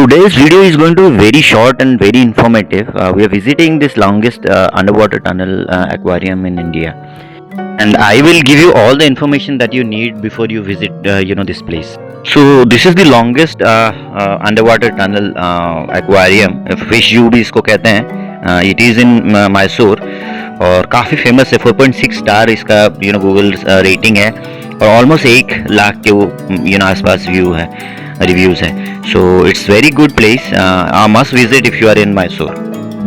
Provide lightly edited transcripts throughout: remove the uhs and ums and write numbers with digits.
today's video is going to be very short and very informative. We are visiting this longest underwater tunnel aquarium in India, and I will give you all the information that you need before you visit, this place. So this is the longest underwater tunnel aquarium. Fish Zoo भी इसको कहते हैं. It is in Mysore और काफ़ी famous है. 4.6 star इसका Google rating है और ऑलमोस्ट 1 लाख के आसपास रिव्यूज़ है. So it's very good place. Must visit if you are in Mysore.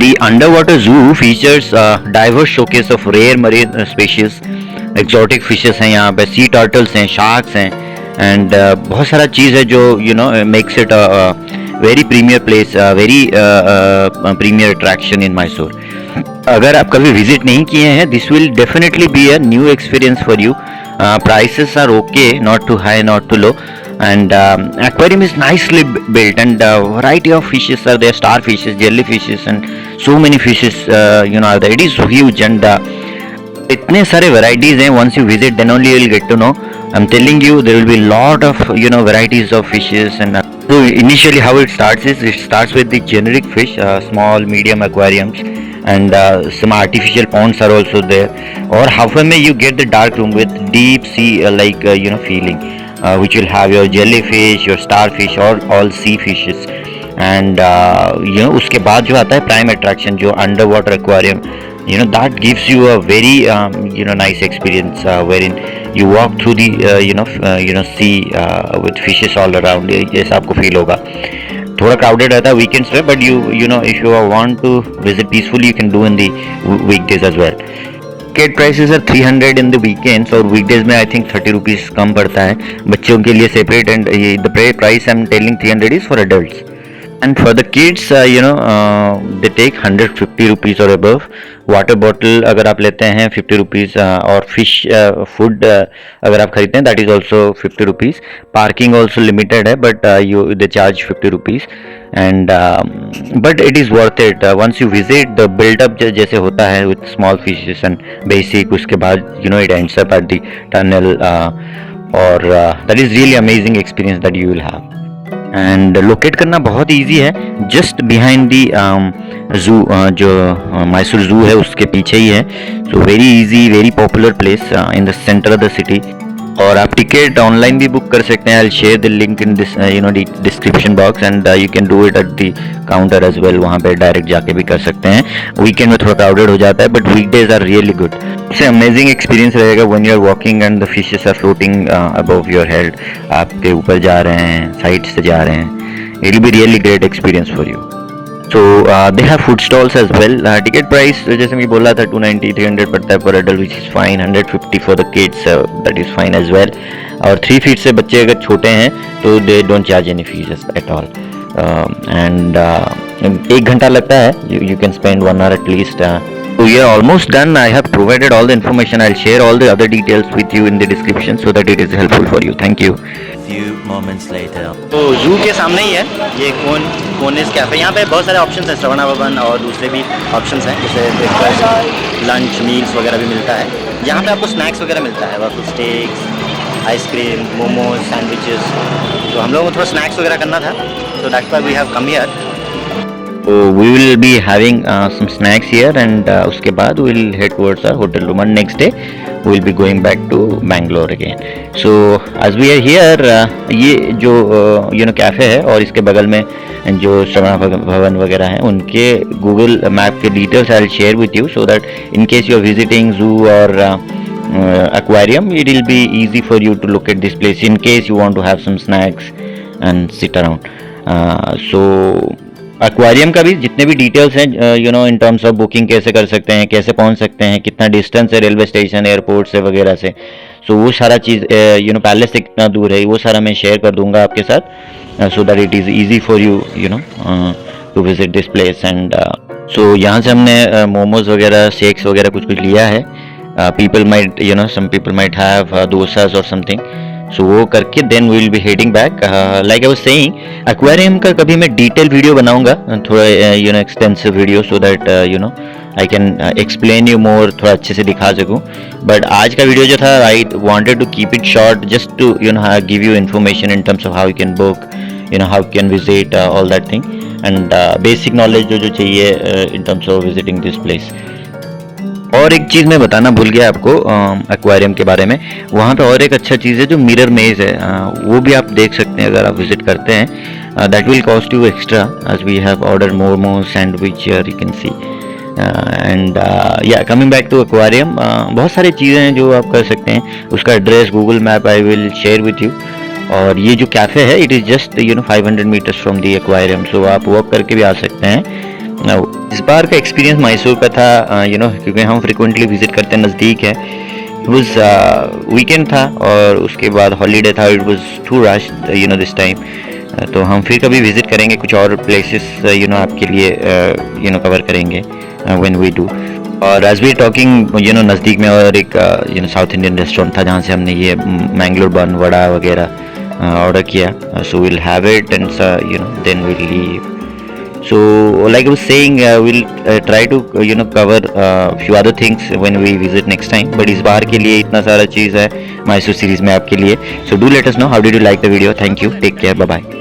The underwater zoo features a diverse showcase of rare marine species. Exotic fishes हैं यहाँ पे, sea turtles हैं, sharks हैं, and बहुत सारा चीज़ है जो makes it a very premier place, very premier attraction in Mysore. अगर आप कभी visit नहीं किए हैं, this will definitely be a new experience for you. Prices are okay, not too high, not too low. And aquarium is nicely built, and variety of fishes are there, starfishes, jellyfishes, and so many fishes are there. It is huge, and इतने सारे varieties हैं. Once you visit, then only you will get to know. I'm telling you, there will be lot of varieties of fishes. And so initially how it starts with the generic fish, small medium aquariums, and some artificial ponds are also there. Or halfway में you get the dark room with deep sea feeling. Which will have your jellyfish, your starfish, or all sea fishes. And उसके बाद जो आता है prime attraction जो underwater aquarium, that gives you a very nice experience wherein you walk through the sea with fishes all around. जैसा आपको feel होगा. थोड़ा crowded रहता है weekends पे, but if you want to visit peacefully, you can do in the weekdays as well. Ticket prices are 300 in the weekends और weekdays में I think 30 rupees कम पड़ता है बच्चों के लिए separate. And the price I'm telling 300 is for adults, and for the kids they take 150 rupees or above. Water bottle अगर आप लेते हैं 50 रुपीज़, और फिश फूड अगर आप खरीदते हैं that is also 50 rupees. Parking also limited है, but they charge 50 rupees. And but it is worth it once you visit. The buildup जैसे होता है with small fishes and basic, उसके बाद it ends up at the tunnel, और that is really amazing experience that you will have. And locate करना बहुत easy है, just behind the जू. जो मैसूर जू है उसके पीछे ही है. So very easy, very popular place in the centre of the city. और आप टिकट ऑनलाइन भी बुक कर सकते हैं. I will share the link in this description box, and you can do it at the counter as well. वहाँ पे direct जाके भी कर सकते हैं. वीकेंड में थोड़ा क्राउडेड हो जाता है, but weekdays are really good. इससे अमेजिंग एक्सपीरियंस रहेगा when you are walking and the fishes are floating above your head. आपके ऊपर जा रहे हैं, साइड से जा रहे हैं. It will be really great experience for you. So they have food stalls as well. Ticket price जैसे मैं बोला था 290, 300 पड़ता है for adult, which is fine. 150 for the kids, that is fine as well. और 3 feet से बच्चे अगर छोटे हैं तो they don't charge any fees at all. And 1 घंटा लगता है. You can spend 1 hour at least. So we are almost done. I have provided all the information. I'll share all the other details with you in the description so that it is helpful for you. Thank you. Few moments later. तो जू के सामने ही है ये कोनेस cafe. यहाँ पे बहुत सारे ऑप्शंस हैं, श्रवणा भवन और दूसरे भी ऑप्शंस हैं, जैसे ब्रेकफास्ट, लंच, मील्स वगैरह भी मिलता है. यहाँ पे आपको स्नैक्स वगैरह मिलता है, वहाँ स्टेक्स, आइसक्रीम, मोमोज, सैंडविचेस. तो हम लोगों को थोड़ा स्नैक्स वगैरह करना था, so that's why we have come here. So we will be having some snacks here, and उसके बाद we will head towards our hotel room, and next day we will be going back to Bangalore again. So as we are here, ये जो café है और इसके बगल में जो श्रवणा भवन वगैरह हैं उनके गूगल मैप के details I will share with you, so that in case you are visiting zoo or aquarium, it will be easy for you to locate this place in case you want to have some snacks and sit around. So aquarium का भी जितने भी details हैं इन terms of booking, कैसे कर सकते हैं, कैसे पहुंच सकते हैं, कितना डिस्टेंस है रेलवे स्टेशन, एयरपोर्ट से वगैरह से, सो वो सारा चीज़ पैलेस से कितना दूर है, वो सारा मैं शेयर कर दूंगा आपके साथ, so that it is easy for you to visit this place. And so यहाँ से हमने मोमोज वगैरह, शेक्स वगैरह कुछ कुछ लिया है. People might some people might have dosas और समथिंग. सो वो करके then we will be heading back. Like I was saying, aquarium का कभी मैं डिटेल वीडियो बनाऊंगा, थोड़ा extensive video, so that I can explain you more, थोड़ा अच्छे से दिखा सकूं. बट आज का वीडियो जो था, I wanted to keep it short, just to give you information in terms of how you can book, how can visit all that thing, and basic knowledge जो चाहिए in terms of visiting this place. और एक चीज़ मैं बताना भूल गया आपको aquarium के बारे में. वहाँ पे और एक अच्छा चीज़ है जो मिरर मेज है, वो भी आप देख सकते हैं अगर आप विजिट करते हैं. That will cost you extra as we have order momo sandwich you can see. And yeah coming back to aquarium, बहुत सारी चीज़ें हैं जो आप कर सकते हैं. उसका address Google map I will share with you. और ये जो कैफ़े है it is just 500 metres from the aquarium, so आप वॉक करके भी आ सकते हैं. इस बार का एक्सपीरियंस मैसूर का था क्योंकि हम फ्रिक्वेंटली विजिट करते हैं, नज़दीक है. इट वाज वीकेंड था और उसके बाद हॉलीडे था. It was too rush this time. तो हम फिर कभी विजिट करेंगे, कुछ और प्लेसेस आपके लिए कवर करेंगे व्हेन वी डू. और एज वी टॉकिंग नज़दीक में और एक साउथ इंडियन रेस्टोरेंट था जहाँ से हमने ये मैंगलोर बन वड़ा वगैरह ऑर्डर किया. So will have it and then will leave. So like I was saying, we'll try to cover few other things when we visit next time. But इस बार के लिए इतना सारा चीज़ है मैसूर सीरीज में आपके लिए. So do let us know how did you like the video. Thank you. Take care. Bye bye.